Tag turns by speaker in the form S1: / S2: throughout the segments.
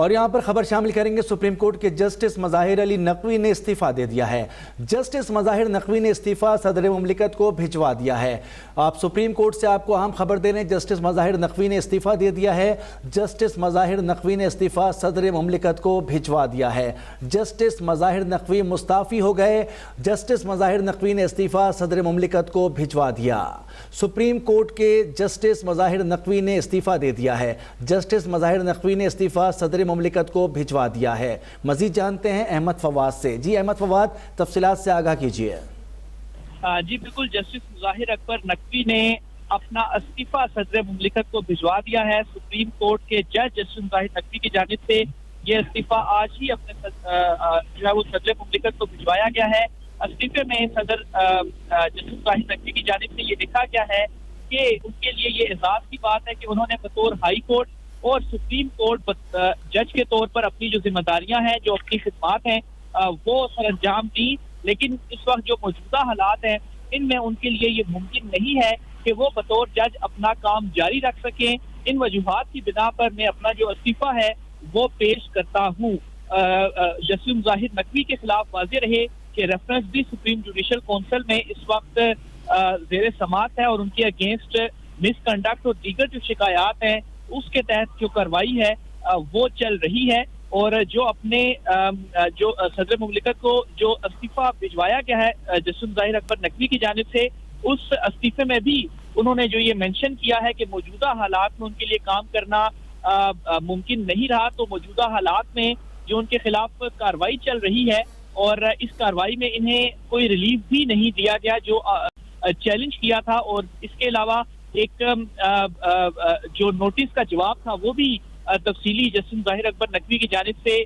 S1: और यहाँ पर खबर शामिल करेंगे, सुप्रीम कोर्ट के जस्टिस मज़ाहिर अली नकवी ने इस्तीफा दे दिया है। जस्टिस मज़ाहिर नकवी ने इस्तीफा सदर मुमलिकत को भिजवा दिया है। आप सुप्रीम कोर्ट से आपको अहम खबर दे रहे हैं, जस्टिस मज़ाहिर नकवी ने इस्तीफा दे दिया है। जस्टिस मज़ाहिर नकवी ने इस्तीफा सदर मुमलिकत को भिजवा दिया है। जस्टिस मज़ाहिर नकवी मुस्ताफ़ी हो गए। जस्टिस मज़ाहिर नकवी ने इस्तीफा सदर मुमलिकत को भिजवा दिया। सुप्रीम कोर्ट के जस्टिस मज़ाहिर नकवी ने इस्तीफा दे दिया है। जस्टिस मज़ाहिर नकवी ने इस्तीफा सदर मुमलिकत को भिजवा दिया है। मजीद जानते हैं अहमद फवाद से। जी अहमद फवाद, तफसीलात से आगाह कीजिए।
S2: जी बिल्कुल, जस्टिस मुज़ाहिर अकबर नकवी ने अपना इस्तीफा सदर मुमलिकत को भिजवा दिया है। सुप्रीम कोर्ट के जज जस्टिस मुज़ाहिर नकवी की जानिब से ये इस्तीफा आज ही अपने जो है वो सदर मुमलिकत को भिजवाया गया है। इस्तीफे में सदर जस्टिस मुज़ाहिर नकवी की जानिब से ये लिखा गया है कि उनके लिए ये एजाज की बात है कि उन्होंने बतौर हाई कोर्ट और सुप्रीम कोर्ट जज के तौर पर अपनी जो जिम्मेदारियां हैं, जो अपनी खिदमात हैं, वो सरअंजाम दी। लेकिन इस वक्त जो मौजूदा हालात हैं, इनमें उनके लिए ये मुमकिन नहीं है कि वो बतौर जज अपना काम जारी रख सकें। इन वजूहात की बिना पर मैं अपना जो इस्तीफा है वो पेश करता हूँ। जस्टिस मुज़ाहिर नकवी के खिलाफ वाज़े रहे कि रेफरेंस भी सुप्रीम जुडिशल काउंसिल में इस वक्त ज़ेरे समात है और उनके अगेंस्ट मिसकंडक्ट और दीगर जो शिकायत हैं उसके तहत जो कार्रवाई है वो चल रही है। और जो अपने जो सदर मुमलिकत को जो इस्तीफा भिजवाया गया है जस्टिस मुज़ाहिर अकबर नकवी की जानिब से, उस इस्तीफे में भी उन्होंने जो ये मेंशन किया है कि मौजूदा हालात में उनके लिए काम करना मुमकिन नहीं रहा। तो मौजूदा हालात में जो उनके खिलाफ कार्रवाई चल रही है और इस कार्रवाई में इन्हें कोई रिलीफ भी नहीं दिया गया जो चैलेंज किया था। और इसके अलावा एक जो नोटिस का जवाब था वो भी तफसीली जस्टिस मुज़ाहिर अकबर नकवी की जानिब से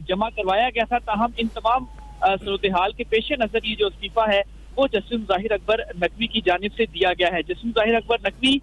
S2: जमा करवाया गया था। ताहम इन तमाम सूरत हाल के पेश नजर ये जो इस्तीफा है वो जस्टिस मुज़ाहिर अकबर नकवी की जानिब से दिया गया है। Justice Mazahar Akbar Naqvi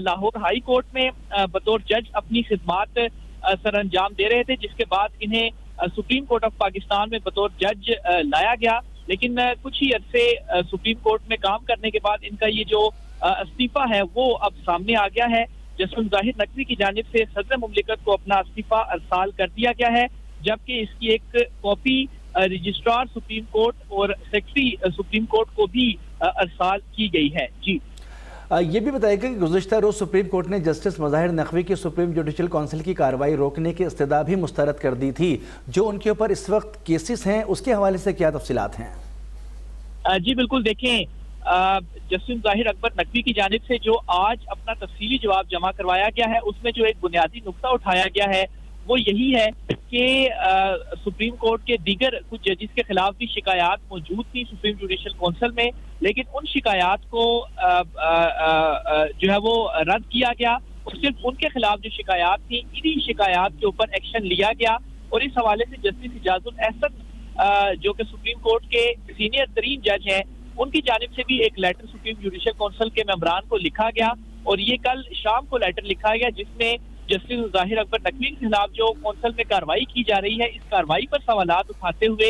S2: Lahore high court में बतौर जज अपनी खिदमात सर अंजाम दे रहे थे, जिसके बाद इन्हें सुप्रीम कोर्ट ऑफ पाकिस्तान में बतौर जज लाया गया। लेकिन कुछ ही अरसे सुप्रीम कोर्ट में काम करने के बाद इनका ये जो इस्तीफा है वो अब सामने आ गया है। जस्टिस मुज़ाहिर नकवी की जानिब से सदर मुमलिकत को अपना इस्तीफा अरसाल कर दिया गया है, जबकि इसकी एक कॉपी रजिस्ट्रार सुप्रीम कोर्ट और सेक्रेटरी सुप्रीम कोर्ट को भी अरसाल की गई है। जी
S1: ये भी बताएगा कि गुज़िश्ता रोज सुप्रीम कोर्ट ने जस्टिस मज़ाहिर नकवी की सुप्रीम जुडिशल काउंसिल की कार्रवाई रोकने की इस्तदा भी मुस्तरद कर दी थी। जो उनके ऊपर इस वक्त केसेस हैं उसके हवाले से क्या तफसीलात हैं?
S2: जी बिल्कुल, देखें जस्टिस मुज़ाहिर अकबर नकवी की जानिब से जो आज अपना तफसीली जवाब जमा करवाया गया है उसमें जो एक बुनियादी नुक्ता उठाया गया है वो यही है कि सुप्रीम कोर्ट के दीगर कुछ जजिस के खिलाफ भी शिकायत मौजूद थी सुप्रीम जुडिशल काउंसिल में, लेकिन उन शिकायत को जो है वो रद्द किया गया और सिर्फ उनके खिलाफ जो शिकायत थी इन्हीं शिकायत के ऊपर एक्शन लिया गया। और इस हवाले से जस्टिस इजाजुल एहसन जो कि सुप्रीम कोर्ट के सीनियर तरीन जज हैं, उनकी जानिब से भी एक लेटर सुप्रीम जुडिशल काउंसिल के मेंबरान को लिखा गया और ये कल शाम को लेटर लिखा गया, जिसमें जस्टिस मुज़ाहिर अकबर नकवी के खिलाफ जो काउंसिल में कार्रवाई की जा रही है, इस कार्रवाई पर सवालात उठाते हुए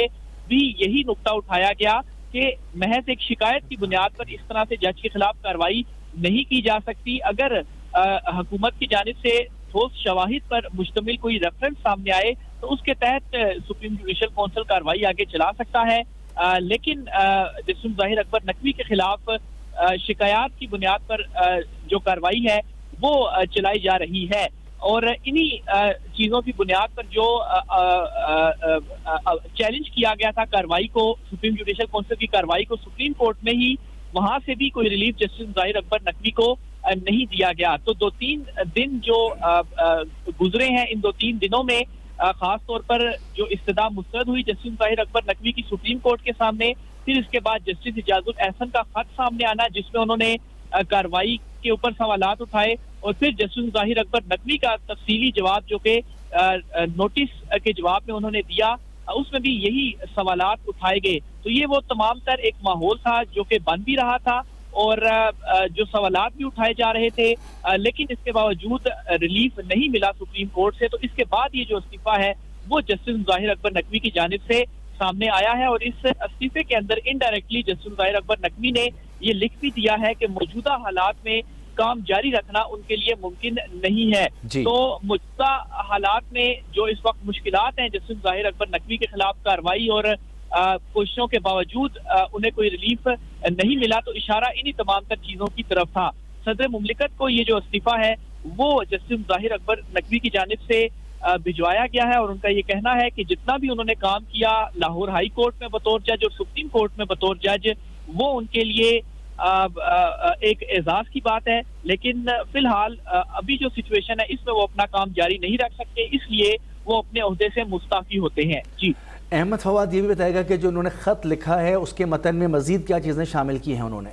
S2: भी यही नुक्ता उठाया गया कि महज एक शिकायत की बुनियाद पर इस तरह से जज के खिलाफ कार्रवाई नहीं की जा सकती। अगर हुकूमत की जानिब से ठोस शवाहिद पर मुश्तमिल कोई रेफरेंस सामने आए तो उसके तहत सुप्रीम जुडिशल काउंसिल कार्रवाई आगे चला सकता है। लेकिन जस्टिस मुज़ाहिर अकबर नकवी के खिलाफ शिकायत की बुनियाद पर जो कार्रवाई है वो चलाई जा रही है और इन्हीं चीजों की बुनियाद पर जो चैलेंज किया गया था कार्रवाई को, सुप्रीम जुडिशल काउंसिल की कार्रवाई को सुप्रीम कोर्ट में ही, वहां से भी कोई रिलीफ जस्टिस मुज़ाहिर अकबर नकवी को नहीं दिया गया। तो 2-3 दिन जो गुजरे हैं, इन 2-3 दिनों में खास तौर पर जो इस्तदा मुस्तरद हुई जस्टिस मुज़ाहिर अकबर नकवी की सुप्रीम कोर्ट के सामने, फिर इसके बाद जस्टिस इजाजुल एहसन का खत सामने आना जिसमें उन्होंने कार्रवाई के ऊपर सवालात उठाए और फिर जस्टिस मुज़ाहिर अकबर नकवी का तफसीली जवाब जो कि नोटिस के जवाब में उन्होंने दिया, उसमें भी यही सवालात उठाए गए। तो ये वो तमाम तर एक माहौल था जो कि बन भी रहा था और जो सवालात भी उठाए जा रहे थे, लेकिन इसके बावजूद रिलीफ नहीं मिला सुप्रीम कोर्ट से। तो इसके बाद ये जो इस्तीफा है वो जस्टिस मुज़ाहिर अकबर नकवी की जानिब से सामने आया है और इस इस्तीफे के अंदर इनडायरेक्टली जस्टिस मुज़ाहिर अकबर नकवी ने ये लिख भी दिया है कि मौजूदा हालात में काम जारी रखना उनके लिए मुमकिन नहीं है। तो मौजूदा हालात में जो इस वक्त मुश्किलात हैं, जस्टिस ज़ाहिर अकबर नकवी के खिलाफ कार्रवाई और कोशिशों के बावजूद उन्हें कोई रिलीफ नहीं मिला, तो इशारा इन्हीं तमाम तर चीजों की तरफ था। सदर मुमलिकत को ये जो इस्तीफा है वो जस्टिस ज़ाहिर अकबर नकवी की जानिब से भिजवाया गया है और उनका ये कहना है कि जितना भी उन्होंने काम किया लाहौर हाई कोर्ट में बतौर जज और सुप्रीम कोर्ट में बतौर जज, वो उनके लिए एक एजाज की बात है। लेकिन फिलहाल अभी जो सिचुएशन है इसमें वो अपना काम जारी नहीं रख सकते, इसलिए वो अपने ओहदे से मुस्ताफी होते हैं। जी
S1: अहमद फवाद, ये भी बताएगा कि जो उन्होंने खत लिखा है उसके मतन में मजीद क्या चीजें शामिल की हैं उन्होंने?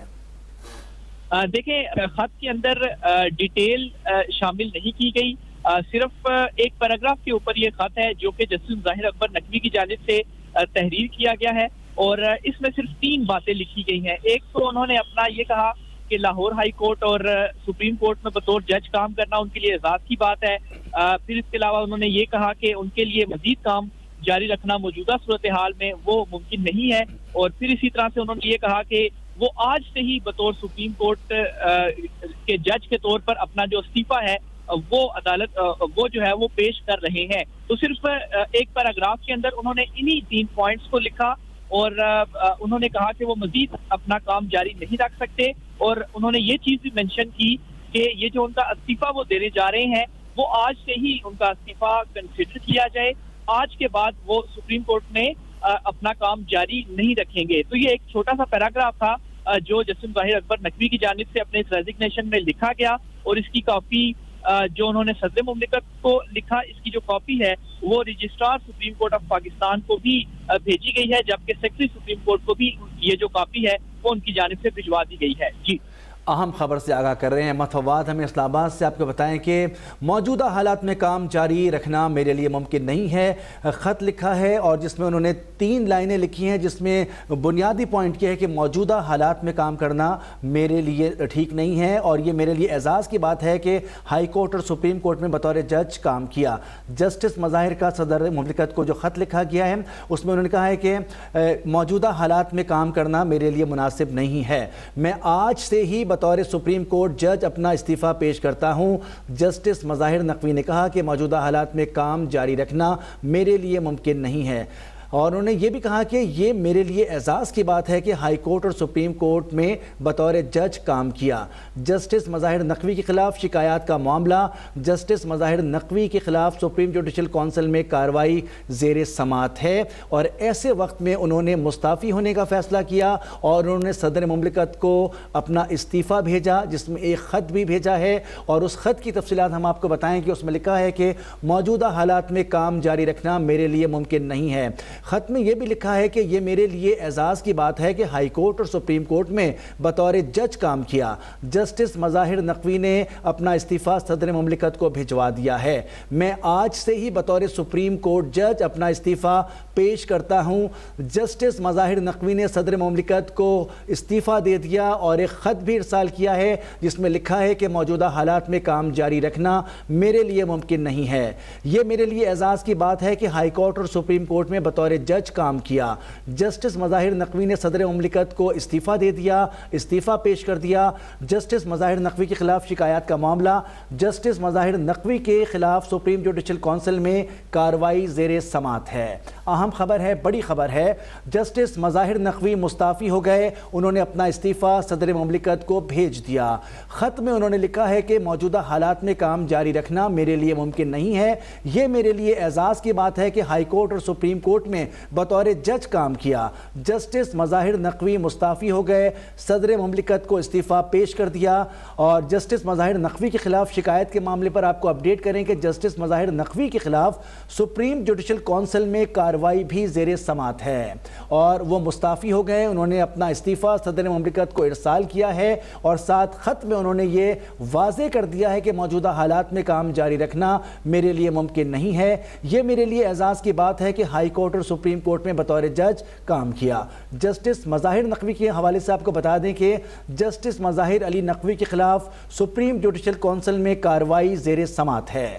S2: देखें, खत के अंदर डिटेल शामिल नहीं की गई, सिर्फ एक पैराग्राफ के ऊपर ये खत है जो कि जस्टिस ज़ाहिर अकबर नकवी की जानिब से तहरीर किया गया है और इसमें सिर्फ 3 बातें लिखी गई हैं। एक तो उन्होंने अपना ये कहा कि लाहौर हाई कोर्ट और सुप्रीम कोर्ट में बतौर जज काम करना उनके लिए एजाज की बात है। फिर इसके अलावा उन्होंने ये कहा कि उनके लिए मजीद काम जारी रखना मौजूदा सूरत हाल में वो मुमकिन नहीं है। और फिर इसी तरह से उन्होंने ये कहा कि वो आज से ही बतौर सुप्रीम कोर्ट के जज के तौर पर अपना जो इस्तीफा है वो अदालत वो जो है वो पेश कर रहे हैं। तो सिर्फ एक पैराग्राफ के अंदर उन्होंने इन्हीं 3 पॉइंट्स को लिखा और उन्होंने कहा कि वो मजीद अपना काम जारी नहीं रख सकते। और उन्होंने ये चीज भी मेंशन की कि ये जो उनका इस्तीफा वो देने जा रहे हैं वो आज से ही उनका इस्तीफा कंसिडर किया जाए, आज के बाद वो सुप्रीम कोर्ट में अपना काम जारी नहीं रखेंगे। तो ये एक छोटा सा पैराग्राफ था जो जस्टिस ज़ाहिर अकबर नकवी की जानिब से अपने इस रेजिग्नेशन में लिखा गया और इसकी कॉपी जो उन्होंने सदर मुमलिकत को लिखा, इसकी जो कॉपी है वो registrar supreme court of Pakistan को भी भेजी गई है, जबकि सेक्रेटरी सुप्रीम कोर्ट को भी ये जो कॉपी है वो उनकी जानिब से भिजवा दी गई है। जी
S1: अहम खबर से आगाह कर रहे हैं अहमद फवाद, हमें इस्लामाबाद से आपको बताएं कि मौजूदा हालात में काम जारी रखना मेरे लिए मुमकिन नहीं है। ख़त लिखा है और जिसमें उन्होंने 3 लाइनें लिखी हैं, जिसमें बुनियादी पॉइंट यह है कि मौजूदा हालात में काम करना मेरे लिए ठीक नहीं है और ये मेरे लिए एजाज़ की बात है कि हाई कोर्ट और सुप्रीम कोर्ट में बतौर जज काम किया। जस्टिस मज़ाहिर का सदर मुमलिकत को जो ख़त लिखा गया है उसमें उन्होंने कहा है कि मौजूदा हालात में काम करना मेरे लिए मुनासिब नहीं है। मैं आज से ही बतौर सुप्रीम कोर्ट जज अपना इस्तीफा पेश करता हूं। जस्टिस मज़ाहिर नकवी ने कहा कि मौजूदा हालात में काम जारी रखना मेरे लिए मुमकिन नहीं है और उन्होंने ये भी कहा कि ये मेरे लिए एजाज़ की बात है कि हाई कोर्ट और सुप्रीम कोर्ट में बतौर जज काम किया। जस्टिस मज़ाहिर नकवी के खिलाफ शिकायत का मामला, जस्टिस मज़ाहिर नकवी के खिलाफ सुप्रीम जुडिशल कौंसिल में कार्रवाई ज़ेर समात है और ऐसे वक्त में उन्होंने मुस्ताफ़ी होने का फ़ैसला किया और उन्होंने सदर मुमलिकत को अपना इस्तीफ़ा भेजा, जिसमें एक ख़त भी भेजा है और उस ख़त की तफसीलात हम आपको बताएँ कि उसमें लिखा है कि मौजूदा हालात में काम जारी रखना मेरे लिए मुमकिन नहीं है। खत में यह भी लिखा है कि यह मेरे लिए एजाज़ की बात है कि हाई कोर्ट और सुप्रीम कोर्ट में बतौर जज काम किया। जस्टिस मज़ाहिर नकवी ने अपना इस्तीफ़ा सदर मुमलिकत को भिजवा दिया है। मैं आज से ही बतौर सुप्रीम कोर्ट जज अपना इस्तीफ़ा पेश करता हूँ। जस्टिस मज़ाहिर नकवी ने सदर मुमलिकत को इस्तीफ़ा दे दिया और एक ख़त भी इरसाल किया है जिसमें लिखा है कि मौजूदा हालात में काम जारी रखना मेरे लिए मुमकिन नहीं है। यह मेरे लिए एजाज़ की बात है कि हाई कोर्ट और सुप्रीम कोर्ट में बतौर जज काम किया। जस्टिस मज़ाहिर नकवी ने सदर मुमलिकत को इस्तीफ़ा दे दिया, इस्तीफ़ा पेश कर दिया। जस्टिस मज़ाहिर नकवी के खिलाफ शिकायत का मामला, जस्टिस मज़ाहिर नकवी के खिलाफ सुप्रीम जुडिशल कौंसिल में कार्रवाई ज़ेर समात है। अहम खबर है, बड़ी खबर है, जस्टिस मज़ाहिर नकवी मुस्ताफ़ी हो गए। उन्होंने अपना इस्तीफ़ा सदर मुमलिकत को भेज दिया। ख़त में उन्होंने लिखा है कि मौजूदा हालात में काम जारी रखना मेरे लिए मुमकिन नहीं है। यह मेरे लिए एजाज़ की बात है कि हाई कोर्ट और सुप्रीम कोर्ट में बतौर जज काम किया। जस्टिस मज़ाहिर नकवी मुस्ताफ़ी हो गए, सदर मुमलिकत को इस्तीफ़ा पेश कर दिया। और जस्टिस मज़ाहिर नकवी के खिलाफ शिकायत के मामले पर आपको अपडेट करें कि जस्टिस मज़ाहिर नकवी के खिलाफ सुप्रीम जुडिशल कौंसिल में कार्रवाई भी ज़ेर समात है और वो मुस्ताफ़ी हो गए। उन्होंने अपना इस्तीफ़ा सदर मुमलिकत को इरसाल किया है और साथ ख़त में उन्होंने ये वाज़े कर दिया है कि मौजूदा हालात में काम जारी रखना मेरे लिए मुमकिन नहीं है। ये मेरे लिए एजाज़ की बात है कि हाई कोर्ट और सुप्रीम कोर्ट में बतौर जज काम किया। जस्टिस मज़ाहिर नकवी के हवाले से आपको बता दें कि जस्टिस मज़ाहिर अली नकवी के खिलाफ सुप्रीम जुडिशल कौंसिल में कार्रवाई ज़ेर समात है।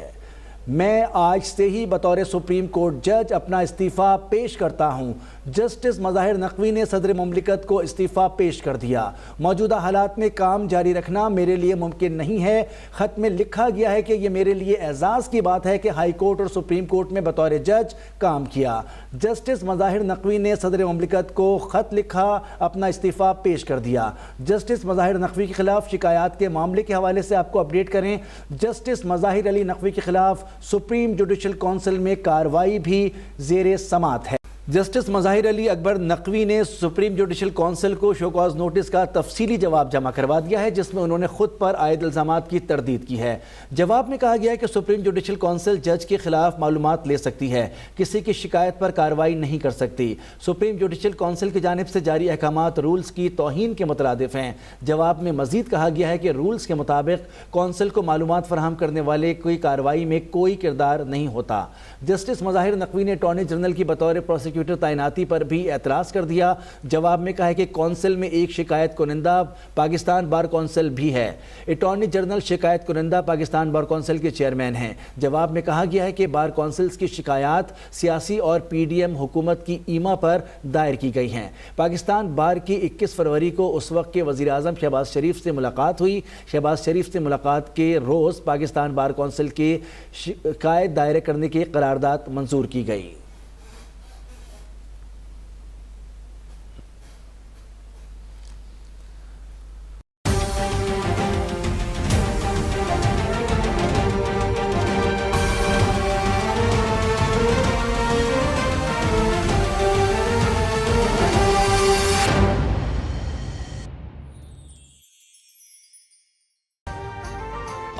S1: मैं आज से ही बतौर सुप्रीम कोर्ट जज अपना इस्तीफ़ा पेश करता हूं। जस्टिस मज़ाहिर नकवी ने सदर मुमलिकत को इस्तीफ़ा पेश कर दिया। मौजूदा हालात में काम जारी रखना मेरे लिए मुमकिन नहीं है। ख़त में लिखा गया है कि यह मेरे लिए एजाज़ की बात है कि हाई कोर्ट और सुप्रीम कोर्ट में बतौर जज काम किया। जस्टिस मज़ाहिर नकवी ने सदर मुमलिकत को ख़त लिखा, अपना इस्तीफ़ा पेश कर दिया। जस्टिस मज़ाहिर नकवी के खिलाफ शिकायत के मामले के हवाले से आपको अपडेट करें। जस्टिस मज़ाहिर अली नकवी के खिलाफ सुप्रीम जुडिशल काउंसिल में कार्रवाई भी ज़ेरे समात है। जस्टिस मज़ाहिर अली अकबर नकवी ने सुप्रीम जुडिशल काउंसिल को शोकॉज नोटिस का तफसीली जवाब जमा करवा दिया है, जिसमें उन्होंने खुद पर आयद इल्ज़ामात की तरदीद की है। जवाब में कहा गया है कि सुप्रीम जुडिशल काउंसिल जज के खिलाफ मालूमात ले सकती है, किसी की शिकायत पर कार्रवाई नहीं कर सकती। सुप्रीम जुडिशल काउंसिल की जानिब से जारी अहकामात रूल्स की तौहीन के मुतरादिफ हैं। जवाब में मजीद कहा गया है कि रूल्स के मुताबिक काउंसिल को मालूमात फराहम करने वाले कोई कार्रवाई में कोई किरदार नहीं होता। जस्टिस मज़ाहिर नकवी ने अटॉर्नी जनरल की बतौर प्रोसिक्यूटर तैनाती पर भी एतराज़ कर दिया। जवाब में कहा है कि कौंसिल में एक शिकायत कुनिंदा पाकिस्तान बार कौंसिल भी है। अटॉर्नी जनरल शिकायत कुनिंदा पाकिस्तान बार कौंसिल के चेयरमैन हैं। जवाब में कहा गया है कि बार कौंसिल्स की शिकायत सियासी और PDM हुकूमत की ईमा पर दायर की गई हैं। पाकिस्तान बार की 21 फरवरी को उस वक्त के वज़ीर आज़म शहबाज शरीफ से मुलाकात हुई। शहबाज शरीफ से मुलाकात के रोज़ पाकिस्तान बार कौंसिल के शिकायत दायर करने की करारदाद मंजूर की गई।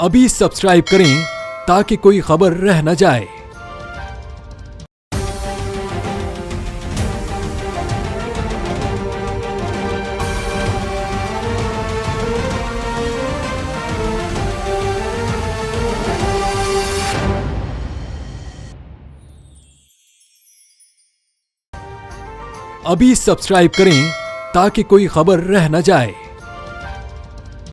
S3: अभी सब्सक्राइब करें ताकि कोई खबर रह न जाए। अभी सब्सक्राइब करें ताकि कोई खबर रह न जाए।